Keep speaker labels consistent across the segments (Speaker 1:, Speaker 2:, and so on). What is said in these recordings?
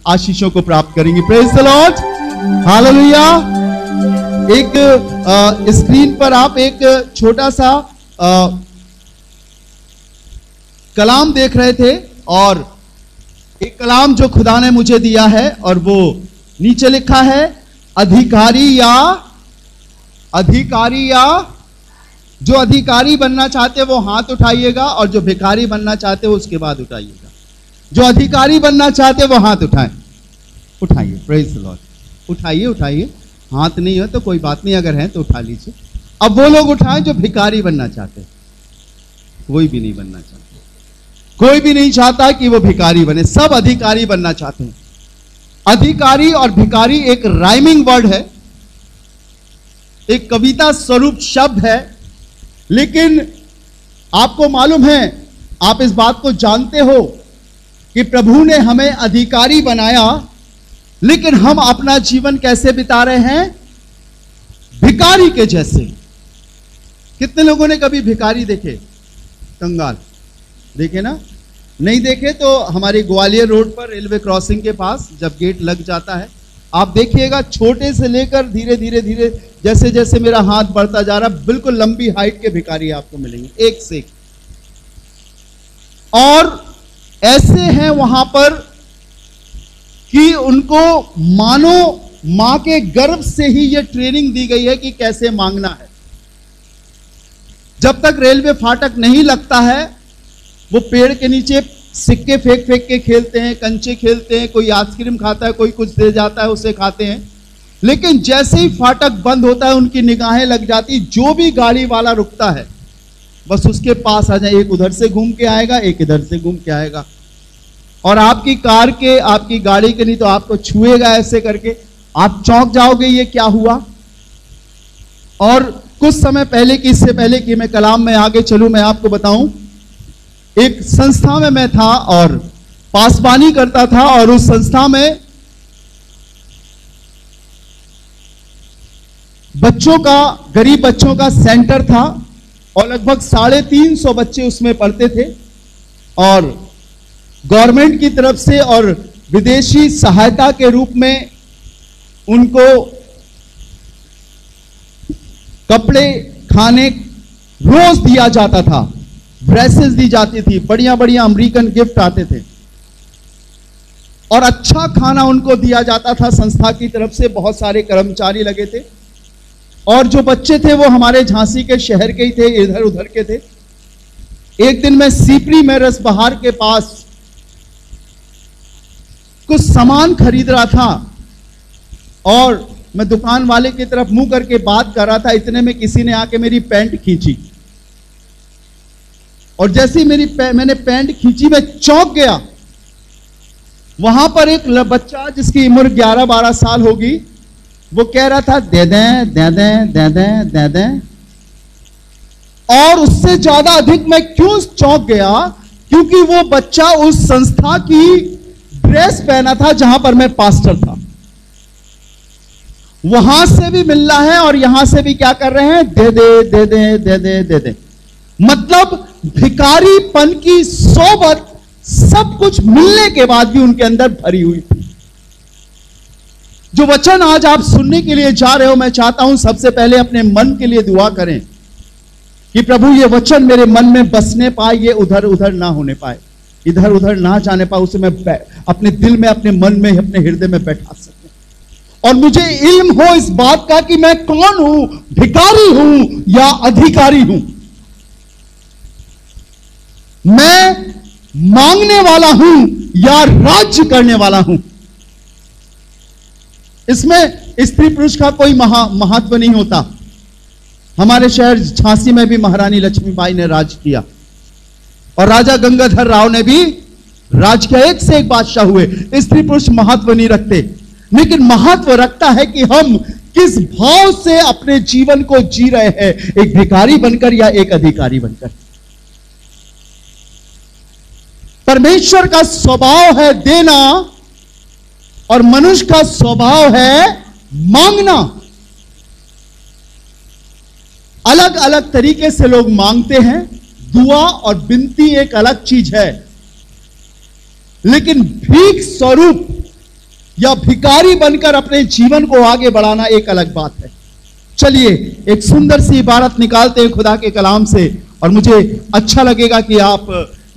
Speaker 1: आशीषों को प्राप्त करेंगे। Praise the Lord, hallelujah. एक स्क्रीन पर आप एक छोटा सा कलाम देख रहे थे, और एक कलाम जो खुदा ने मुझे दिया है, और वो नीचे लिखा है अधिकारी या जो अधिकारी बनना चाहते वो हाथ उठाइएगा, और जो भिखारी बनना चाहते वो उसके बाद उठाइएगा। जो अधिकारी बनना चाहते वो हाथ उठाइए। प्रेज द लॉर्ड, उठाइए। हाथ नहीं है तो कोई बात नहीं, अगर है तो उठा लीजिए। अब वो लोग उठाएं जो भिखारी बनना चाहते। कोई भी नहीं बनना चाहता, कोई भी नहीं चाहता कि वो भिखारी बने, सब अधिकारी बनना चाहते हैं। अधिकारी और भिखारी एक राइमिंग वर्ड है, एक कविता स्वरूप शब्द है, लेकिन आपको मालूम है, आप इस बात को जानते हो कि प्रभु ने हमें अधिकारी बनाया, लेकिन हम अपना जीवन कैसे बिता रहे हैं? भिखारी के जैसे। कितने लोगों ने कभी भिखारी देखे? कंगाल देखे ना? नहीं देखे तो हमारी ग्वालियर रोड पर रेलवे क्रॉसिंग के पास जब गेट लग जाता है, आप देखिएगा छोटे से लेकर धीरे धीरे जैसे जैसे मेरा हाथ बढ़ता जा रहा, बिल्कुल लंबी हाइट के भिखारी आपको मिलेंगे, एक से एक। और ऐसे हैं वहां पर कि उनको मानो मां के गर्भ से ही यह ट्रेनिंग दी गई है कि कैसे मांगना है। जब तक रेलवे फाटक नहीं लगता है, वो पेड़ के नीचे सिक्के फेंक के खेलते हैं, कंचे खेलते हैं, कोई आइसक्रीम खाता है, कोई कुछ दे जाता है उसे खाते हैं। लेकिन जैसे ही फाटक बंद होता है, उनकी निगाहें लग जाती, जो भी गाड़ी वाला रुकता है बस उसके पास आ जाए। एक उधर से घूम के आएगा, एक इधर से घूम के आएगा, और आपकी कार के, आपकी गाड़ी के नहीं तो आपको छुएगा ऐसे करके, आप चौंक जाओगे ये क्या हुआ। और कुछ समय पहले की, इससे पहले कि मैं कलाम में आगे चलूं, मैं आपको बताऊं, एक संस्था में मैं था और पासबानी करता था, और उस संस्था में बच्चों का, गरीब बच्चों का सेंटर था, और लगभग 350 बच्चे उसमें पढ़ते थे। और गवर्नमेंट की तरफ से और विदेशी सहायता के रूप में उनको कपड़े, खाने रोज दिया जाता था, ड्रेसेस दी जाती थी, बढ़िया बढ़िया अमेरिकन गिफ्ट आते थे, और अच्छा खाना उनको दिया जाता था संस्था की तरफ से। बहुत सारे कर्मचारी लगे थे, और जो बच्चे थे वो हमारे झांसी के शहर के ही थे, इधर उधर के थे। एक दिन मैं सीपरी में रसबहार के पास कुछ सामान खरीद रहा था, और मैं दुकान वाले की तरफ मुंह करके बात कर रहा था, इतने में किसी ने आके मेरी पैंट खींची, और जैसे ही मैंने पैंट खींची, मैं चौंक गया। वहां पर एक बच्चा जिसकी उम्र 11-12 साल होगी, वो कह रहा था दे दें दे दें दे दें दे दें। और उससे ज्यादा अधिक मैं क्यों चौंक गया? क्योंकि वो बच्चा उस संस्था की ड्रेस पहना था जहां पर मैं पास्टर था। वहां से भी मिल रहा है और यहां से भी क्या कर रहे हैं? दे दे दे दे दे दे दे दे। मतलब भिखारीपन की सोबत सब कुछ मिलने के बाद भी उनके अंदर भरी हुई थी। जो वचन आज आप सुनने के लिए जा रहे हो, मैं चाहता हूं सबसे पहले अपने मन के लिए दुआ करें कि प्रभु ये वचन मेरे मन में बसने पाए, ये उधर उधर ना होने पाए, इधर उधर ना जाने पाए, उसे मैं अपने दिल में, अपने मन में, अपने हृदय में बैठा सकूं। और मुझे इल्म हो इस बात का कि मैं कौन हूं, भिखारी हूं या अधिकारी हूं, मैं मांगने वाला हूं या राज्य करने वाला हूं। इसमें स्त्री पुरुष का कोई महत्व नहीं होता। हमारे शहर झांसी में भी महारानी लक्ष्मीबाई ने राज किया, और राजा गंगाधर राव ने भी राज किया, एक से एक बादशाह हुए। स्त्री पुरुष महत्व नहीं रखते, लेकिन महत्व रखता है कि हम किस भाव से अपने जीवन को जी रहे हैं, एक भिखारी बनकर या एक अधिकारी बनकर। परमेश्वर का स्वभाव है देना, और मनुष्य का स्वभाव है मांगना। अलग अलग तरीके से लोग मांगते हैं। दुआ और विनती एक अलग चीज है, लेकिन भीख स्वरूप या भिखारी बनकर अपने जीवन को आगे बढ़ाना एक अलग बात है। चलिए एक सुंदर सी इबारत निकालते हैं खुदा के कलाम से, और मुझे अच्छा लगेगा कि आप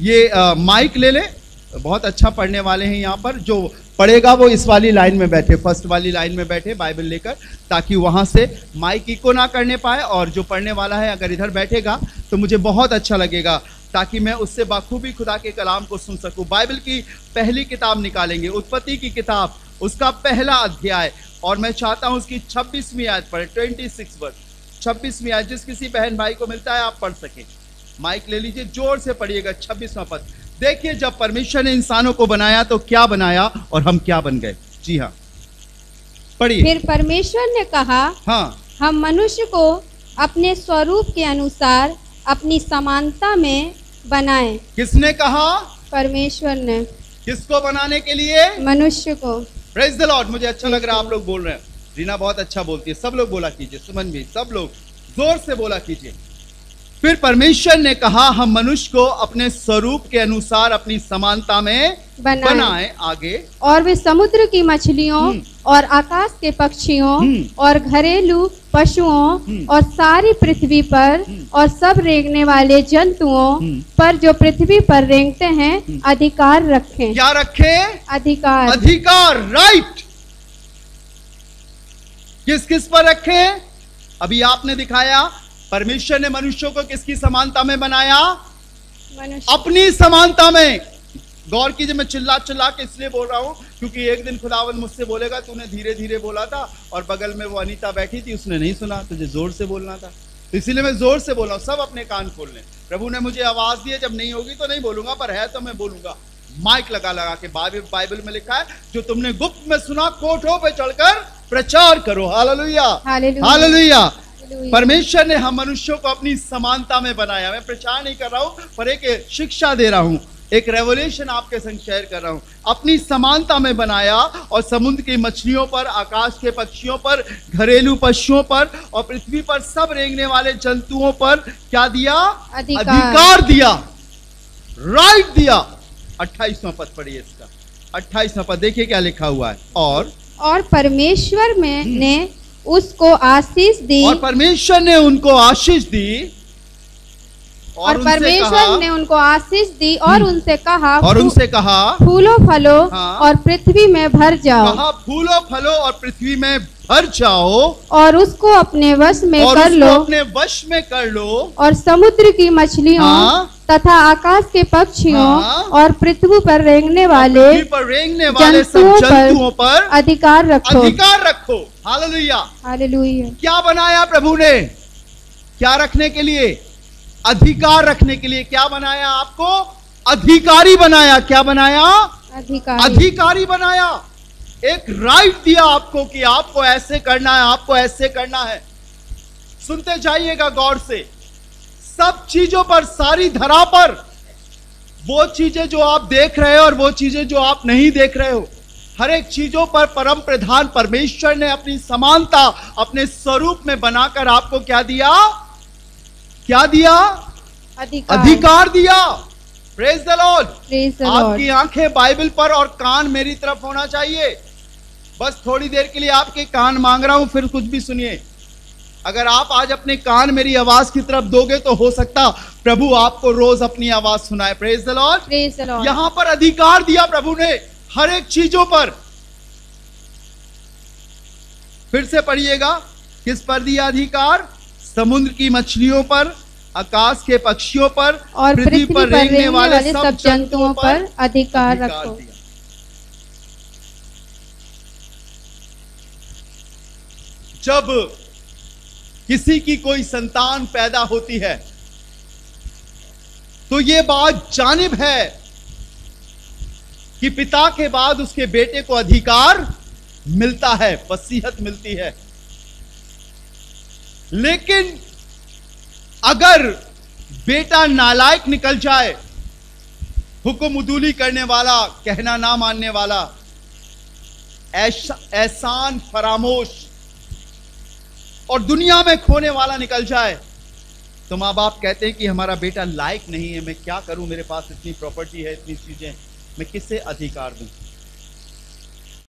Speaker 1: ये माइक ले लें। बहुत अच्छा पढ़ने वाले हैं यहाँ पर, जो पढ़ेगा वो इस वाली लाइन में बैठे, फर्स्ट वाली लाइन में बैठे बाइबल लेकर, ताकि वहां से माइक इको ना करने पाए। और जो पढ़ने वाला है अगर इधर बैठेगा तो मुझे बहुत अच्छा लगेगा, ताकि मैं उससे बाखूबी खुदा के कलाम को सुन सकूं। बाइबल की पहली किताब निकालेंगे, उत्पत्ति की किताब, उसका पहला अध्याय, और मैं चाहता हूं उसकी 26वीं आयत पढ़े, 26 वर्ष, 26वीं आयत। जिस किसी बहन भाई को मिलता है आप पढ़ सकें, माइक ले लीजिए, जोर से पढ़िएगा। 26वां पद देखिए, जब परमेश्वर ने इंसानों को बनाया तो क्या बनाया और हम क्या बन गए। जी हाँ, पढ़िए।
Speaker 2: फिर परमेश्वर ने कहा,
Speaker 1: हाँ,
Speaker 2: हम मनुष्य को अपने स्वरूप के अनुसार अपनी समानता में बनाएं।
Speaker 1: किसने कहा?
Speaker 2: परमेश्वर ने।
Speaker 1: किसको बनाने के लिए?
Speaker 2: मनुष्य को।
Speaker 1: Praise the Lord. मुझे अच्छा लग रहा है आप लोग बोल रहे हैं। रीना बहुत अच्छा बोलती है, सब लोग बोला कीजिए। सुमन भी, सब लोग जोर से बोला कीजिए। फिर परमेश्वर ने कहा, हम मनुष्य को अपने स्वरूप के अनुसार अपनी समानता में बनाएं। आगे, और
Speaker 2: वे समुद्र की मछलियों और आकाश के पक्षियों और घरेलू पशुओं और सारी पृथ्वी पर और सब रेंगने वाले जंतुओं पर जो पृथ्वी पर रेंगते हैं अधिकार रखें।
Speaker 1: क्या रखे?
Speaker 2: अधिकार।
Speaker 1: अधिकार, राइट। किस किस पर रखे? अभी आपने दिखाया, परमेश्वर ने मनुष्यों को किसकी समानता में बनाया? मनुष्य। अपनी समानता में। गौर कीजिए, मैं चिल्ला चिल्ला के इसलिए बोल रहा हूं क्योंकि एक दिन खुदावन मुझसे बोलेगा, तूने धीरे धीरे बोला था और बगल में वो अनीता बैठी थी, उसने नहीं सुना, तुझे जोर से बोलना था। तो इसीलिए मैं जोर से बोल रहा हूं। सब अपने कान खोल लें। प्रभु ने मुझे आवाज दी है, जब नहीं होगी तो नहीं बोलूंगा, पर है तो मैं बोलूंगा। माइक लगा लगा के। बाइबल में लिखा है, जो तुमने गुप्त में सुना कोठों पे चढ़कर प्रचार करो। Hallelujah, hallelujah. परमेश्वर ने हम मनुष्यों को अपनी समानता में बनाया। मैं प्रचार नहीं कर रहा हूं, पर एक शिक्षा दे रहा हूं, एक रेवोल्यूशन आपके संग शेयर कर रहा हूं। अपनी समानता में बनाया, और समुद्र की मछलियों पर, आकाश के पक्षियों पर, घरेलू पशुओं पर और पृथ्वी पर सब रेंगने वाले जंतुओं पर क्या दिया? अधिकार दिया, राइट दिया। 28वां पद पढ़िए इसका। 28वां पद देखिए क्या लिखा हुआ है। और
Speaker 2: परमेश्वर ने उसको आशीष दी,
Speaker 1: और परमेश्वर ने उनको आशीष दी,
Speaker 2: और परमेश्वर ने उनको आशीष दी और उनसे कहा, फूलो फलो और पृथ्वी में भर जाओ।
Speaker 1: कहा, फूलो फलो और पृथ्वी में भर जाओ,
Speaker 2: और उसको अपने वश में कर लो,
Speaker 1: अपने वश में कर लो,
Speaker 2: और समुद्र की मछलियों तथा आकाश के पक्षियों और पृथ्वी पर रेंगने वाले जंतुओं पर अधिकार रखो।
Speaker 1: अधिकार रखो। Hallelujah, hallelujah. क्या बनाया प्रभु ने? क्या रखने के लिए? अधिकार रखने के लिए। क्या बनाया? आपको अधिकारी बनाया। क्या बनाया? अधिकारी बनाया। एक राइट दिया आपको कि आपको ऐसे करना है, आपको ऐसे करना है। सुनते जाइएगा गौर से। सब चीजों पर, सारी धरा पर, वो चीजें जो आप देख रहे हो और वो चीजें जो आप नहीं देख रहे हो, हर एक चीजों पर परम प्रधान परमेश्वर ने अपनी समानता, अपने स्वरूप में बनाकर आपको क्या दिया? क्या दिया? अधिकार दिया। Praise the Lord. आपकी आंखें बाइबल पर और कान मेरी तरफ होना चाहिए। बस थोड़ी देर के लिए आपके कान मांग रहा हूं, फिर कुछ भी सुनिए। अगर आप आज अपने कान मेरी आवाज की तरफ दोगे तो हो सकता प्रभु आपको रोज अपनी आवाज सुनाए। Praise the Lord. यहां पर अधिकार दिया प्रभु ने हर एक चीजों पर। फिर से पढ़िएगा, किस पर दिया अधिकार? समुद्र की मछलियों पर, आकाश के पक्षियों पर
Speaker 2: और पृथ्वी पर रेंगने वाले सब जंतुओं पर अधिकार रखो।
Speaker 1: जब किसी की कोई संतान पैदा होती है तो ये बात जानिब है कि पिता के बाद उसके बेटे को अधिकार मिलता है, वसीयत मिलती है। लेकिन अगर बेटा नालायक निकल जाए, हुक्म उदूली करने वाला, कहना ना मानने वाला, एहसान फरामोश और दुनिया में खोने वाला निकल जाए, तो माँ बाप कहते हैं कि हमारा बेटा लायक नहीं है, मैं क्या करूं, मेरे पास इतनी प्रॉपर्टी है, इतनी चीजें, मैं किससे अधिकार दूं?